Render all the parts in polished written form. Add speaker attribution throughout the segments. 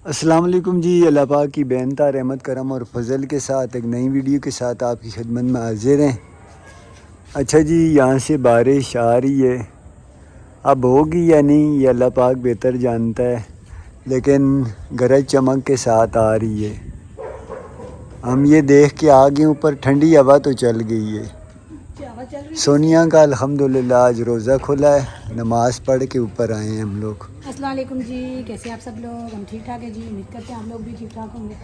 Speaker 1: अस्सलाम वालेकुम जी। अल्लाह पाक की बेनता रहमत करम और फजल के साथ एक नई वीडियो के साथ आपकी खिदमत में हाजिर हैं। अच्छा जी, यहाँ से बारिश आ रही है, अब होगी या नहीं ये अल्लाह पाक बेहतर जानता है, लेकिन गरज चमक के साथ आ रही है। हम ये देख के आ गए ऊपर, ठंडी हवा तो चल गई है। सोनिया का अल्हम्दुलिल्लाह आज रोज़ा खुला है, नमाज पढ़ के ऊपर आए हैं हम लोग।
Speaker 2: अस्सलाम वालेकुम जी, कैसे हैं आप सब लोग? हम ठीक ठाक है जी, उम्मीद करते हैं आप लोग भी ठीक ठाक होंगे।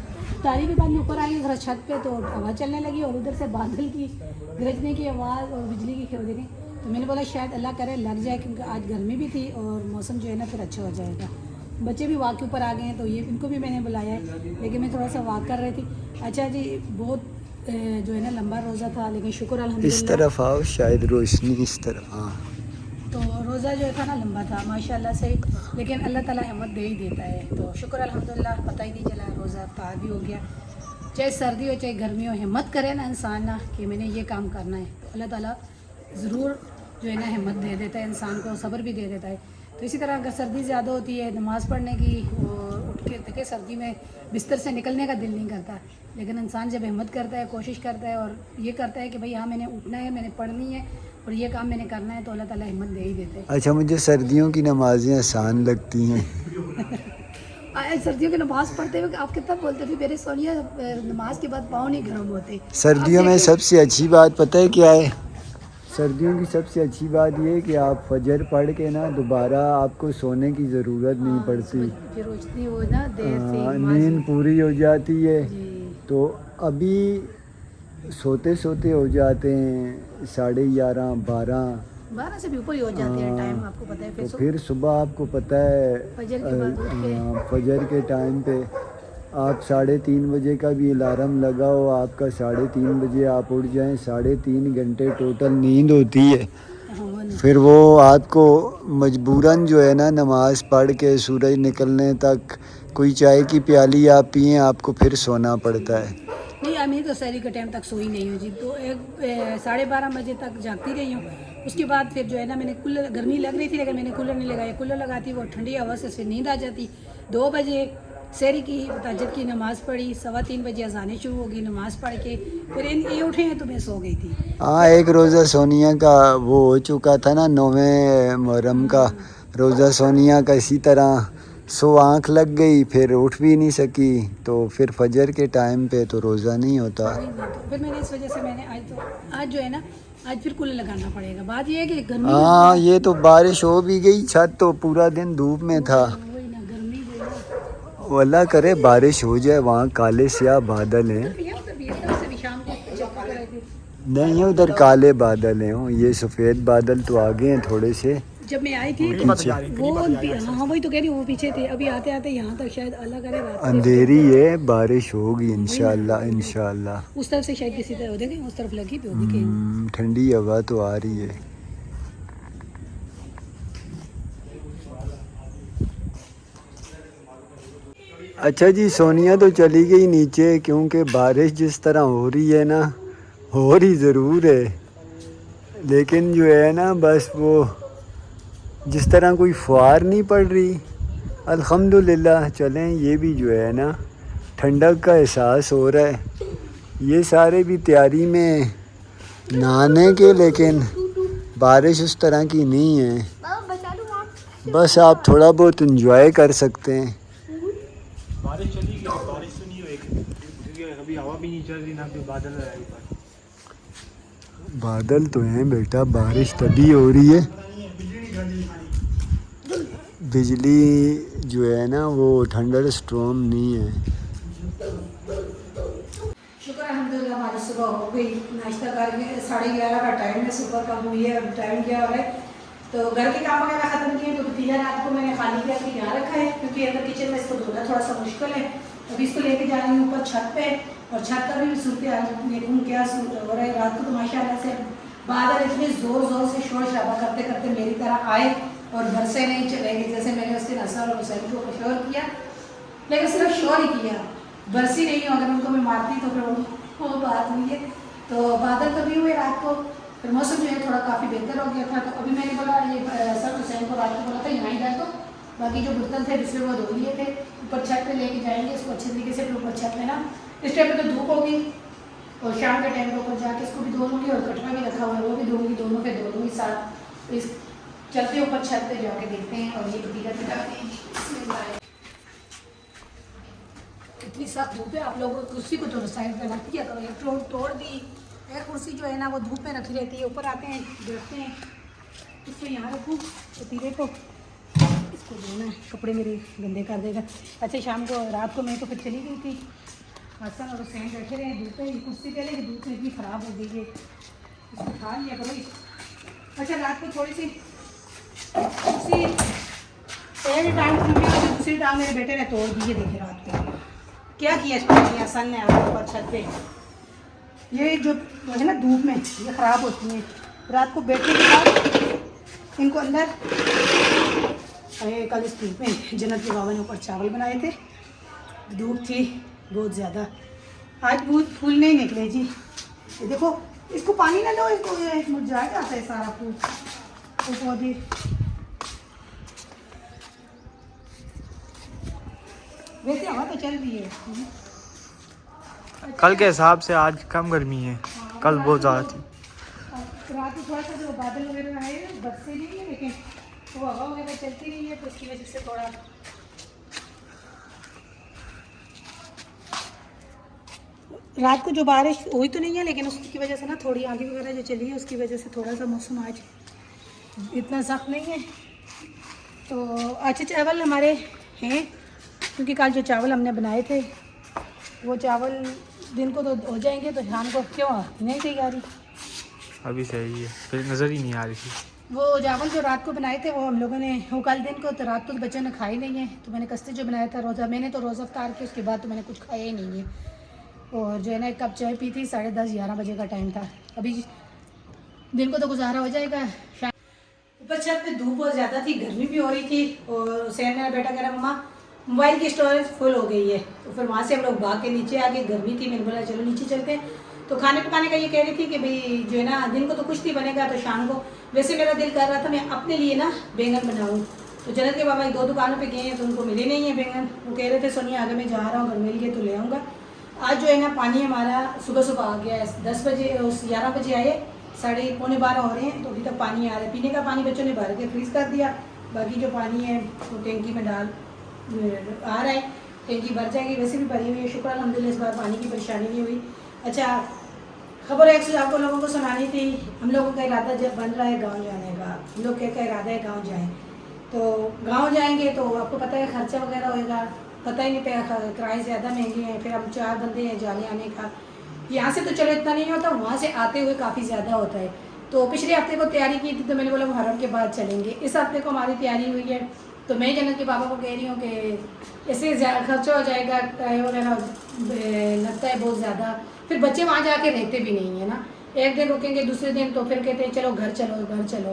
Speaker 2: तारीख के बाद में ऊपर आई थोड़ा छत पे, तो हवा चलने लगी और उधर से बादल की गरजने की आवाज़ और बिजली की खिलौने की। तो मैंने बोला शायद अल्लाह करे लग जाए, क्योंकि आज गर्मी भी थी और मौसम जो है ना फिर अच्छा हो जाएगा। बच्चे भी वॉक के ऊपर आ गए हैं, तो ये इनको भी मैंने बुलाया है, लेकिन मैं थोड़ा सा वॉक कर रही थी। अच्छा जी, बहुत जो है ना लंबा रोज़ा था, लेकिन शुक्र अल्हम्दुलिल्लाह।
Speaker 1: इस तरफ आओ, शायद रोशनी इस तरफ। हाँ,
Speaker 2: तो रोज़ा जो था ना लंबा था माशाल्लाह से, लेकिन अल्लाह ताला हिम्मत दे ही देता है। तो शुक्र अल्हम्दुलिल्लाह, पता ही नहीं चला, रोज़ा अफ्तार भी हो गया। चाहे सर्दी हो चाहे गर्मी हो, हिम्मत करे ना इंसान ना कि मैंने ये काम करना है, तो अल्लाह ताला ज़रूर जो है ना हिम्मत दे देता है इंसान को, सब्र भी दे देता है। तो इसी तरह अगर सर्दी ज़्यादा होती है नमाज़ पढ़ने की, और उठ के देखे सर्दी में बिस्तर से निकलने का दिल नहीं करता, लेकिन इंसान जब हिम्मत करता है, कोशिश करता है और ये करता है कि भाई हाँ मैंने उठना है, मैंने पढ़नी है और ये काम मैंने करना है, तो अल्लाह ताला हिम्मत दे ही देते हैं।
Speaker 1: अच्छा, मुझे सर्दियों की नमाज़ें आसान लगती हैं।
Speaker 2: सर्दियों की नमाज़ पढ़ते हुए आप कितना बोलते थे मेरे सोनिया, नमाज के बाद पाँव नहीं गर्म होते।
Speaker 1: सर्दियों में सबसे अच्छी बात पता है क्या है? सर्दियों की सबसे अच्छी बात ये है कि आप फजर पढ़ के ना दोबारा आपको सोने की ज़रूरत नहीं पड़ती।
Speaker 2: फिर रोशनी हो ना देर से
Speaker 1: नींद पूरी हो जाती है।
Speaker 2: जी।
Speaker 1: तो अभी सोते सोते हो जाते हैं 11:30 12।
Speaker 2: 12 से भी ऊपर ही हो जाते हैं टाइम, आपको पता है।
Speaker 1: तो फिर सुबह आपको पता है
Speaker 2: फजर के बाद उठ के
Speaker 1: फजर के टाइम पे आप 3:30 बजे का भी अलार्म लगाओ, आपका 3:30 बजे आप उठ जाएं, 3.5 घंटे टोटल नींद होती है। फिर वो आपको मजबूरन जो है ना नमाज़ पढ़ के सूरज निकलने तक कोई चाय की प्याली आप पिएं, आपको फिर सोना पड़ता है।
Speaker 2: नहीं, मैं तो शहरी के टाइम तक सोई नहीं हूँ जी, तो 12:30 बजे तक जागती रही हूँ। उसके बाद फिर जो है ना मैंने कूलर, गर्मी लग रही थी लेकिन मैंने कूलर नहीं लगाया, कूलर लगाती वो ठंडी हवा से फिर नींद आ जाती। 2 बजे शहरी की तहज्जुद की नमाज़ पढ़ी, 3:15 बजे अजानें शुरू होगी, नमाज़ पढ़ के फिर ये उठे हैं तो मैं सो गई थी।
Speaker 1: हाँ, एक रोज़ा सोनिया का वो हो चुका था ना, 9वें मुहर्रम का रोज़ा सोनिया का इसी तरह सो आँख लग गई, फिर उठ भी नहीं सकी, तो फिर फजर के टाइम पे तो रोज़ा नहीं होता।
Speaker 2: तो फिर मैंने इस वजह से मैंने आज जो है ना आज फिर कूलर लगाना पड़ेगा। बात ये है कि गर्मी
Speaker 1: हाँ, ये तो बारिश हो भी गई, छत तो पूरा दिन धूप में था।
Speaker 2: वही ना, गर्मी जो है
Speaker 1: वो अल्लाह करे बारिश हो जाए। वहाँ काले स्याह बादल हैं।
Speaker 2: शाम को चक्कर कर रहे थे।
Speaker 1: नहीं, उधर काले बादल हैं, ये सफ़ेद बादल तो आगे हैं थोड़े से।
Speaker 2: जब मैं आई थी तो वो हाँ वही तो कह रही हूँ, वो पीछे थे। अभी आते आते यहाँ तक शायद अल्लाह करे रात को
Speaker 1: अंधेरी है, बारिश होगी इंशाल्लाह इंशाल्लाह।
Speaker 2: उस तरफ से शायद किसी तरह देखें, उस तरफ लगी भी होगी कहीं।
Speaker 1: ठंडी हवा तो आ रही है। अच्छा जी, सोनिया तो चली गई नीचे, क्योंकि बारिश जिस तरह हो रही है ना, हो रही ज़रूर है, लेकिन जो है ना बस वो जिस तरह कोई फुहार नहीं पड़ रही। अल्हम्दुलिल्लाह चलें, ये भी जो है ना ठंडक का एहसास हो रहा है। ये सारे भी तैयारी में नहाने के, लेकिन बारिश उस तरह की नहीं है, बस आप थोड़ा बहुत इंजॉय कर सकते हैं।
Speaker 3: बारिश चली गई, बारिश तो नहीं हुई, अभी हवा भी नहीं चल रही ना, फिर बादल है।
Speaker 1: बादल तो हैं बेटा, बारिश तभी हो रही है। बिजली जो है ना वो थंडर स्टॉर्म नहीं है।
Speaker 2: शुक्र अल्हम्दुलिल्लाह हमारी सुबह हो गई, नाश्ता करके 11:30 का टाइम है, सुबह का हुई है। अब टाइम क्या हो रहा है, तो घर के काम वगैरह ख़त्म किए। तो पतीला रात को मैंने खाली करके यहाँ रखा है, क्योंकि अगर किचन में इसको धोना थोड़ा सा मुश्किल है। अभी इसको लेके जा रही हूँ ऊपर छत पे, और छत का भी सूरत हाल देखूँ क्या हो रहा है। रात को तो माशाल्लाह से बादल इतने ज़ोर ज़ोर से शोर शराबा करते करते मेरी तरह आए और बरसे नहीं चलेंगे, जैसे मैंने उस दिन असर और हुसैन को शोर किया, लेकिन सिर्फ शोर ही किया, बरसी नहीं हो। अगर उनको मैं मारती तो फिर वो बात हुई है। तो बादल कभी हुए रात को, फिर मौसम जो है थोड़ा काफ़ी बेहतर हो गया था। तो अभी मैंने बोला ये असर हुसैन को रात को बोला था यहाँ ही बैठो, बाकी जो बर्तन थे दूसरे वो धो लिए थे। ऊपर छत पे लेके जाएंगे इसको अच्छे तरीके से। फिर ऊपर छत में ना इस टाइम पे तो धूप होगी और शाम के टाइम पे ऊपर जाके इसको भी धो लूँगी और कटरा भी रखा हुआ है वो भी धोऊँगी, दोनों पे धो लूँगी साथ। तो इस चलते ऊपर छत पे जाके देखते हैं और ये पतीला चढ़ाते हैं। इतनी सख्त धूप है, आप लोगों को कुर्सी को थोड़ा साइड पे रख दिया करो। एक तोड़ दी, एक कुर्सी जो है ना वो धूप में रखी रहती है। ऊपर आते हैं देखते हैं, इसको यहाँ रखूँ पतीले को, इसको धोना है, कपड़े मेरे गंदे कर देगा। अच्छा शाम को रात को मैं तो फिर चली गई थी, हसन और हुसैन बैठे रहे धूप में। कुर्सी पहले कि धूप में इतनी ख़राब हो गई है, इसको उठा लिया करो। अच्छा रात को थोड़ी सी कुर्सी पहले टाइम दूसरी टाइम मेरे बेटे ने तोड़ दी है। देखे रात को क्या किया हसन ने ऊपर छत पे। ये जो है ना धूप में ये ख़राब होती हैं। रात को बैठने के बाद इनको अंदर कल इस धूप में जन्नत के बाबा ने ऊपर चावल बनाए थे, धूप थी बहुत ज़्यादा, आज बहुत फूल नहीं निकले जी। ये देखो इसको पानी ना दो, इसको मुरझा जाता है सारा फूल पौधे। वैसे हवा तो चल रही है,
Speaker 3: कल के हिसाब से आज कम गर्मी है, कल बहुत ज़्यादा थी।
Speaker 2: रात को थोड़ा सा जो बादल वगैरह आए बरसे नहीं है, लेकिन वो हवा वगैरह चलती रही है तो उसकी वजह से थोड़ा रात को जो बारिश हुई तो नहीं है, लेकिन उसकी वजह से ना थोड़ी आगे वगैरह जो चली है उसकी वजह से थोड़ा सा मौसम आज इतना सख्त नहीं है। तो अच्छे चावल हमारे हैं, क्योंकि कल जो चावल हमने बनाए थे वो चावल दिन को तो हो जाएंगे, तो शाम को क्यों नहीं थी आ रही,
Speaker 3: अभी सही है, फिर नज़र ही नहीं आ रही थी।
Speaker 2: वो चावल जो रात को बनाए थे वो हम लोगों ने वो कल दिन को तो रात को तो बच्चों ने खाए नहीं है। तो मैंने कस्ते जो बनाया था रोज़ा, मैंने तो रोज़ा अफ्तार के उसके बाद तो मैंने कुछ खाया ही नहीं है। और जो है ना एक कप चाय पी थी, 10:30-11 बजे का टाइम था। अभी दिन को तो गुजारा हो जाएगा। ऊपर छत पे धूप बहुत ज़्यादा थी, गर्मी भी हो रही थी और हुसैन मेरा बेटा कह रहा मम्मा मोबाइल की स्टोरेज फुल हो गई है। तो फिर वहाँ से हम लोग भाग के नीचे आ गए, गर्मी थी, मैंने बोला चलो नीचे चलते हैं। तो खाने पकाने का ये कह रही थी कि भाई जो है ना दिन को तो कुछ नहीं बनेगा, तो शाम को वैसे मेरा दिल कर रहा था मैं अपने लिए ना बैंगन बनाऊँ। तो जन्नत के बाबा 2 दुकानों पे गए हैं तो उनको मिले नहीं है बैंगन। वो कह रहे थे सोनिया आगे मैं जा रहा हूँ, अगर मिल गए तो ले आऊँगा। आज जो है ना पानी हमारा सुबह सुबह आ गया है, 10 बजे 11 बजे आए, 11:30 हो रहे हैं तो अभी तक पानी आ रहा है। पीने का पानी बच्चों ने भर के फ्रीज कर दिया, बाकी जो पानी है वो टैंकी में डाल आ रहा है, टैंकी भर जाएगी, वैसे भी भरी हुई है। शुक्र अल्हम्दुलिल्लाह इस बार पानी की परेशानी नहीं हुई। अच्छा खबर एक से आपको लोगों को सुनानी थी। हम लोगों का इरादा जब बन रहा है गांव जाने का, हम लोग क्या इरादा है गांव जाएं। तो गांव जाएंगे तो आपको पता है खर्चा वगैरह होएगा, पता ही नहीं पड़ा, किराए ज़्यादा महंगे हैं। फिर हम 4 बंदे हैं जाने आने का, यहाँ से तो चलो इतना नहीं होता, वहाँ से आते हुए काफ़ी ज़्यादा होता है। तो पिछले हफ्ते को तैयारी की थी तो मैंने बोला मुहर्रम के बाद चलेंगे। इस हफ्ते को हमारी तैयारी हुई है तो मैं जन्नत के बाबा को कह रही हूँ कि ऐसे खर्चा हो जाएगा, किराया वगैरह लगता है बहुत ज़्यादा। फिर बच्चे वहाँ जाके रहते भी नहीं है ना, एक दिन रुकेंगे दूसरे दिन तो फिर कहते हैं चलो घर चलो घर चलो।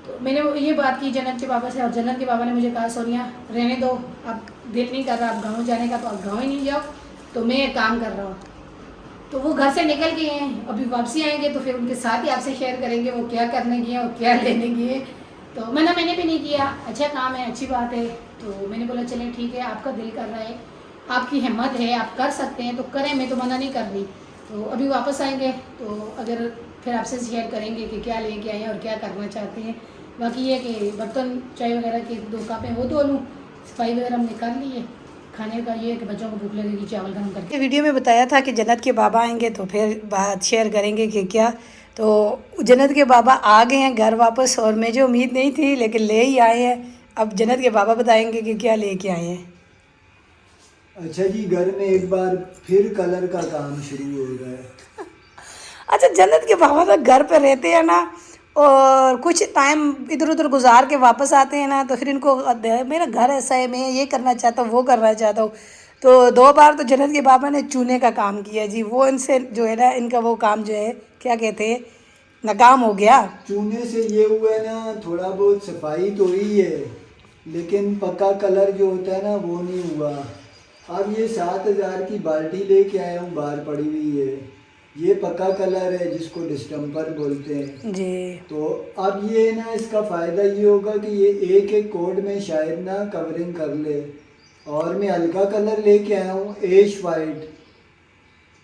Speaker 2: तो मैंने ये बात की जन्नत के बाबा से और जन्नत के बाबा ने मुझे कहा सोनिया रहने दो, अब दिल नहीं कर रहा आप गाँव जाने का तो आप गाँव ही नहीं जाओ, तो मैं एक काम कर रहा हूँ। तो वो घर से निकल गए हैं, अभी वापसी आएंगे तो फिर उनके साथ ही आपसे शेयर करेंगे वो क्या करने गए और क्या लेने गए। तो मैंने भी नहीं किया, अच्छा काम है, अच्छी बात है। तो मैंने बोला चले ठीक है, आपका दिल कर रहा है, आपकी हिम्मत है, आप कर सकते हैं तो करें, मैं तो मना नहीं कर रही। तो अभी वापस आएंगे तो अगर फिर आपसे शेयर करेंगे कि क्या लेके आए हैं और क्या करना चाहते हैं। बाकी ये कि बर्तन चाय वगैरह के 2 कप हैं वो धो लूँ, सफाई वगैरह हमने कर ली है। खाने का ये है कि बच्चों को भूख लगेगी चावल गर्म करके। वीडियो में बताया था कि जन्नत के बाबा आएंगे तो फिर बात शेयर करेंगे कि क्या। तो जन्नत के बाबा आ गए हैं घर वापस, और मुझे उम्मीद नहीं थी लेकिन ले ही आए हैं। अब जन्नत के बाबा बताएंगे कि क्या लेके आए हैं।
Speaker 1: अच्छा जी, घर में एक बार फिर कलर का काम शुरू हो रहा है।
Speaker 2: अच्छा जन्नत के बाबा तो घर पे रहते हैं ना, और कुछ टाइम इधर उधर गुजार के वापस आते हैं ना, तो फिर इनको मेरा घर ऐसा है, मैं ये करना चाहता हूँ वो करना चाहता हूँ। तो 2 बार तो जन्नत के बाबा ने चूने का काम किया जी, वो इनसे जो है ना इनका वो काम जो है क्या कहते हैं नाकाम हो गया।
Speaker 1: चूने से ये हुआ ना, थोड़ा बहुत सफाई तो हुई है लेकिन पक्का कलर जो होता है ना वो नहीं हुआ। अब ये 7,000 की बाल्टी लेके आया हूँ, बाहर पड़ी हुई है, ये पक्का कलर है जिसको डिस्टेम्पर बोलते हैं।
Speaker 2: जी।
Speaker 1: तो अब ये ना इसका फ़ायदा ये होगा कि ये एक एक कोड में शायद ना कवरिंग कर ले। और मैं हल्का कलर लेके आया हूँ एश वाइट,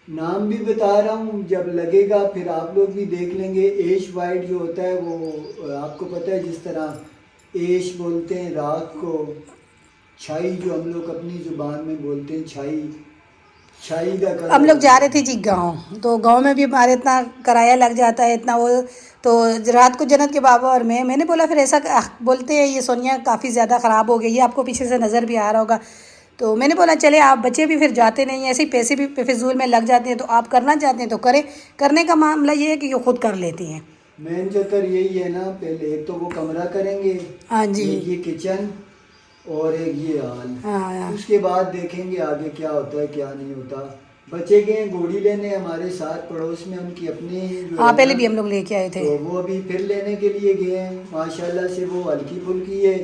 Speaker 1: नाम भी बता रहा हूँ, जब लगेगा फिर आप लोग भी देख लेंगे। एश वाइट जो होता है वो आपको पता है, जिस तरह एश बोलते हैं रात को, छाई जो हम लोग अपनी ज़ुबान में बोलते हैं, छाई का कलर।
Speaker 2: हम लोग जा रहे थे जी गांव, तो गांव में भी हमारे इतना किराया लग जाता है इतना वो, तो रात को जन्नत के बाबा और मैंने बोला फिर ऐसा बोलते हैं ये सोनिया काफ़ी ज़्यादा ख़राब हो गई है, आपको पीछे से नज़र भी आ रहा होगा। तो मैंने बोला चले, आप बच्चे भी फिर जाते नहीं हैं, ऐसे ही पैसे भी फिजूल में लग जाते हैं, तो आप करना चाहते हैं तो करें। करने का मामला ये है कि ये खुद कर लेती हैं।
Speaker 1: मेन चक्कर यही है ना, पहले एक तो वो कमरा करेंगे,
Speaker 2: हाँ जी।
Speaker 1: एक ये किचन और एक ये हाल,
Speaker 2: हाँ
Speaker 1: उसके बाद देखेंगे आगे क्या होता है क्या नहीं होता। बच्चे गए घोड़ी लेने हमारे साथ पड़ोस में, उनकी अपनी जो
Speaker 2: हाँ,
Speaker 1: है
Speaker 2: पहले
Speaker 1: ना,
Speaker 2: भी हम लोग लेके आए थे।
Speaker 1: तो वो अभी फिर लेने के लिए गए हैं। माशाल्लाह से वो हल्की फुल्की है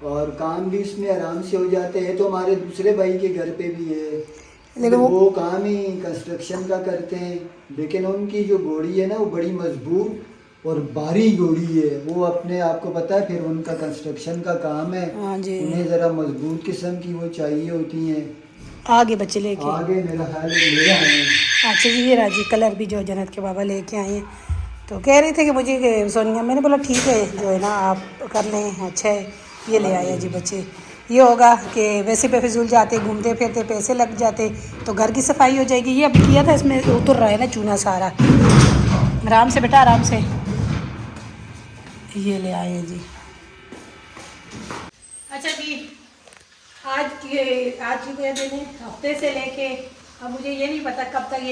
Speaker 1: और काम भी उसमें आराम से हो जाते हैं। तो हमारे दूसरे भाई के घर पे भी है,
Speaker 2: लेकिन
Speaker 1: वो काम ही कंस्ट्रक्शन का करते हैं, लेकिन उनकी जो घोड़ी है ना वो बड़ी मजबूत और भारी घोड़ी है। वो अपने आपको पता है, फिर उनका कंस्ट्रक्शन का काम है,
Speaker 2: हाँ जी।
Speaker 1: उन्हें ज़रा मजबूत किस्म की वो चाहिए होती हैं।
Speaker 2: आगे बच्चे लेके
Speaker 1: आगे मेरा ख्याल है ले आए हैं।
Speaker 2: अच्छा जी, ये राजी कलर भी जो जन्नत के बाबा लेके आए हैं, तो कह रहे थे कि मुझे कि सोनिया, मैंने बोला ठीक है जो है ना आप कर लें, अच्छा है। ये ले आए जी बच्चे। ये होगा कि वैसे बेफिजूल जाते घूमते फिरते पैसे लग जाते, तो घर की सफाई हो जाएगी। ये अब किया था, इसमें उतर रहा है ना चूना सारा। आराम से बेटा, आराम से। ये ले आए हैं जी। अच्छा जी, आज के दिन हफ्ते से लेके अब मुझे ये नहीं पता कब तक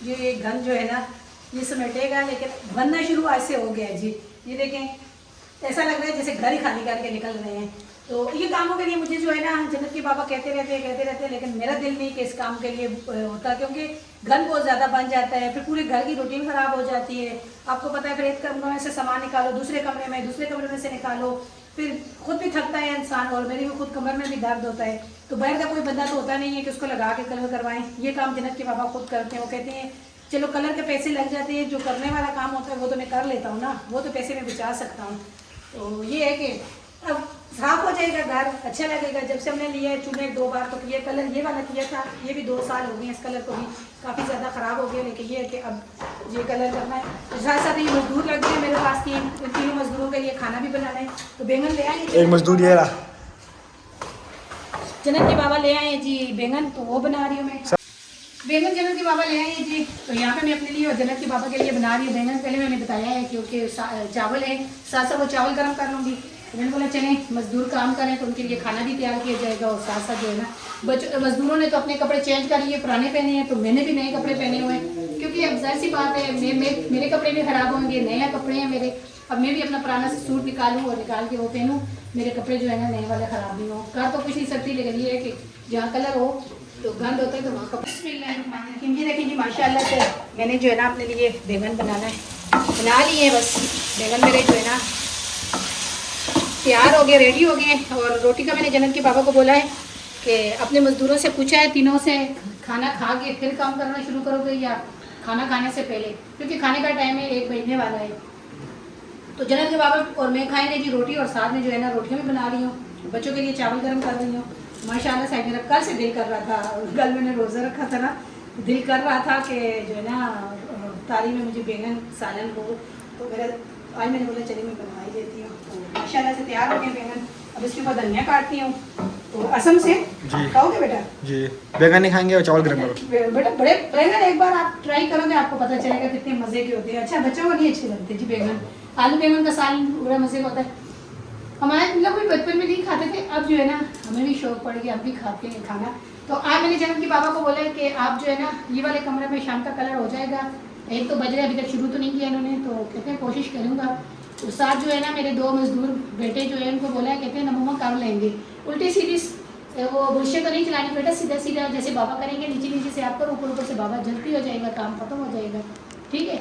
Speaker 2: ये घन जो है ना ये समेटेगा, लेकिन बनना शुरू आज से हो गया है जी। ये देखें, ऐसा लग रहा है जैसे घर ही खाली करके निकल रहे हैं। तो ये कामों के लिए मुझे जो है ना जन्नत के बाबा कहते रहते हैं, लेकिन मेरा दिल नहीं कि इस काम के लिए होता, क्योंकि घन बहुत ज़्यादा बन जाता है, फिर पूरे घर की रूटीन ख़राब हो जाती है। आपको पता है, फिर एक कमरे में से सामान निकालो, दूसरे कमरे में से निकालो, फिर खुद भी थकता है इंसान, और मेरे भी खुद कमर में भी दर्द होता है। तो बाहर का कोई बंदा तो होता नहीं है कि उसको लगा के कलर करवाएं। ये काम जन्नत के बाबा खुद करते हैं। वो कहते हैं चलो कलर के पैसे लग जाते हैं, जो करने वाला काम होता है वो तो मैं कर लेता हूँ ना, वो तो पैसे मैं बचा सकता हूँ। तो ये है कि अब साफ हो जाएगा घर, अच्छा लगेगा। जब से हमने लिया है चूने 2 बार, तो ये कलर ये वाला किया था, ये भी 2 साल हो गए, इस कलर को भी काफ़ी ज़्यादा ख़राब हो गया। लेकिन ये है कि अब ये कलर करना है। तो साथ साथ ये मजदूर लग गए मेरे पास, तीनों मजदूरों के लिए खाना भी बनाना है। तो बैंगन ले आए,
Speaker 3: एक मजदूर ये रहा,
Speaker 2: जन्नत के बाबा ले आए जी बैंगन, तो वो बना रही हूँ मैं। बैंगन जन्नत के बाबा ले आए हैं जी, तो यहाँ पे मैं अपने लिए और जन्नत के बाबा के लिए बना रही हूँ बैंगन। पहले मैंने बताया है क्योंकि चावल है, साथ साथ वो चावल गर्म कर लूँगी। मैंने बोला चले मजदूर काम करें तो उनके लिए खाना भी तैयार किया जाएगा, और साथ साथ जो है ना मजदूरों ने तो अपने कपड़े चेंज कर लिए, पुराने पहने हैं, तो मैंने भी नए कपड़े पहने हुए हैं, क्योंकि अब जाहिर सी बात है मेरे कपड़े भी ख़राब होंगे, नए कपड़े हैं मेरे। अब मैं भी अपना पुराना से सूट निकालूँ और निकाल के वो पहनूँ, मेरे कपड़े जो है ना नए वाले ख़राब नहीं हो। कर तो कुछ नहीं सकती, लेकिन ये है कि जहाँ कलर हो तो गंद होता है, तो वहाँ कपड़े। ये देखेंगे माशाल्लाह से मैंने जो है ना अपने लिए बैंगन बनाना है, बना लिए बस। बैंगन मेरे जो है ना तैयार हो गए, रेडी हो गए। और रोटी का मैंने जन्नत के बाबा को बोला है कि अपने मजदूरों से पूछा है, तीनों से खाना खा के फिर काम करना शुरू करोगे या खाना खाने से पहले, क्योंकि खाने का टाइम है, 1 बजने वाला है। तो जन्नत के बाबा और मैं खाएंगे जी रोटी, और साथ में जो है ना रोटियाँ भी बना रही हूँ, बच्चों के लिए चावल गर्म कर रही हूँ। माशाल्लाह से मेरा कल से दिल कर रहा था, कल मैंने रोज़ा रखा था ना, दिल कर रहा था कि जो है ना तारी में मुझे बैंगन सालन हो, तो मेरा आज मैंने बोला चलिए मैं बनवा ही देती हूँ। तो माशाल्लाह से तैयार हो गए बैंगन। अब इसके ऊपर धनिया काटती हूँ। तो असम से खाओगे बेटा?
Speaker 3: जी, बैंगन नहीं खाएंगे और चावल गर्म करो
Speaker 2: बेटा। बड़े बैंगन एक बार आप ट्राई करोगे, आपको पता चलेगा कितने मज़े के होते हैं। अच्छा, बच्चों को नहीं अच्छे लगते जी बैंगन, आलू बैंगन का सालन बड़ा मज़े का होता है। हमारे मतलब भी बचपन में नहीं खाते थे, अब जो है ना हमें भी शौक पड़ गया, हम भी खाते हैं खाना। तो आज मैंने जन्नत के बाबा को बोला है कि आप जो है ना ये वाले कमरे में शाम का कलर हो जाएगा, 1 तो बज रहा है, अभी तक शुरू तो नहीं किया इन्होंने, तो कहते हैं कोशिश करूँगा। तो साथ जो है ना मेरे 2 मजदूर बेटे जो है उनको बोला है, कहते हैं नमूमा कर लेंगे, उल्टी सीधी वो बुरशे तो नहीं चलानी बेटा, सीधा सीधा जैसे बाबा करेंगे, नीचे नीचे से आप करो, ऊपर ऊपर से बाबा, जल्दी हो जाएगा, काम खत्म हो जाएगा। ठीक है,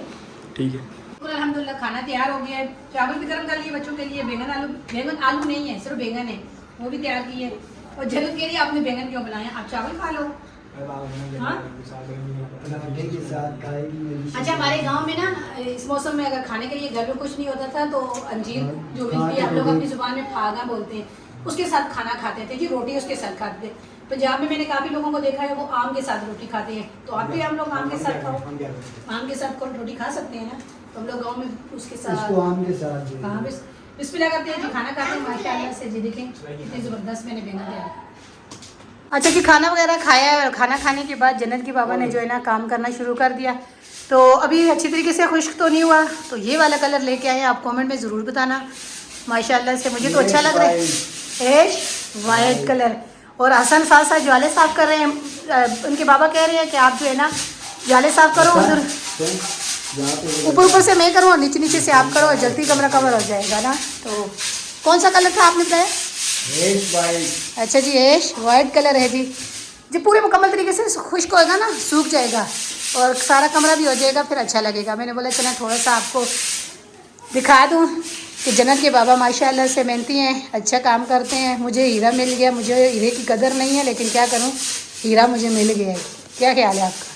Speaker 3: ठीक है।
Speaker 2: अल्हम्दुलिल्लाह खाना तैयार हो गया है, चावल भी गर्म कर लिए बच्चों के लिए। बैंगन आलू नहीं है, सिर्फ बैंगन है, वो भी तैयार किए। और जन्नत के लिए आपने बैंगन क्यों बनाया, आप चावल खा लो। हाँ?
Speaker 1: पराठे के साथ खाएगी मेरी।
Speaker 2: अच्छा, हमारे गांव में ना इस मौसम में अगर खाने के लिए घर में कुछ नहीं होता था तो अंजीर जो मिलती है, आप लोग अपनी जुबान में फागा बोलते हैं, उसके साथ खाना खाते थे जी, रोटी उसके साथ खाते थे। पंजाब में मैंने काफ़ी लोगों को देखा है वो आम के साथ रोटी खाते हैं, तो आप भी हम लोग आम के साथ खाओ, आम के साथ कौन रोटी खा सकते हैं ना, तो हम लोग गाँव में उसके साथ
Speaker 1: इसको आम के साथ जो है।
Speaker 2: हाँ बिस्मिल्लाह करते हैं जी, खाना खाते हैं माशाल्लाह से जी। देखें कितनी ज़बरदस्त मैंने बेना दिया। अच्छा जी, खाना वगैरह खाया है और खाना खाने के बाद जन्नत के बाबा ने जो है ना काम करना शुरू कर दिया। तो अभी अच्छी तरीके से खुश्क तो नहीं हुआ, तो ये वाला कलर लेके आए, आप कमेंट में ज़रूर बताना। माशाल्लाह से मुझे तो अच्छा लग रहा है, ऐश वाइट कलर। और हसन साथ साथ ज्वाले साफ़ कर रहे हैं, उनके बाबा कह रहे हैं कि आप जो है ना ज्वाले साफ़ करो, उधर ऊपर ऊपर से मैं करूँ और नीचे नीचे से आप करो और जल्दी कमरा कवर हो जाएगा ना। तो कौन सा कलर था आपने बताया?
Speaker 1: ऐश वाइट।
Speaker 2: अच्छा जी, ऐश वाइट कलर है जी। जब पूरे मुकम्मल तरीके से खुश्क होएगा ना, सूख जाएगा और सारा कमरा भी हो जाएगा, फिर अच्छा लगेगा। मैंने बोला चला थोड़ा सा आपको दिखा दूँ कि जन्नत के बाबा माशाल्लाह से मेहनती हैं, अच्छा काम करते हैं। मुझे हीरा मिल गया, मुझे हीरे की कदर नहीं है, लेकिन क्या करूँ, हीरा मुझे मिल गया है। क्या ख्याल है आपका?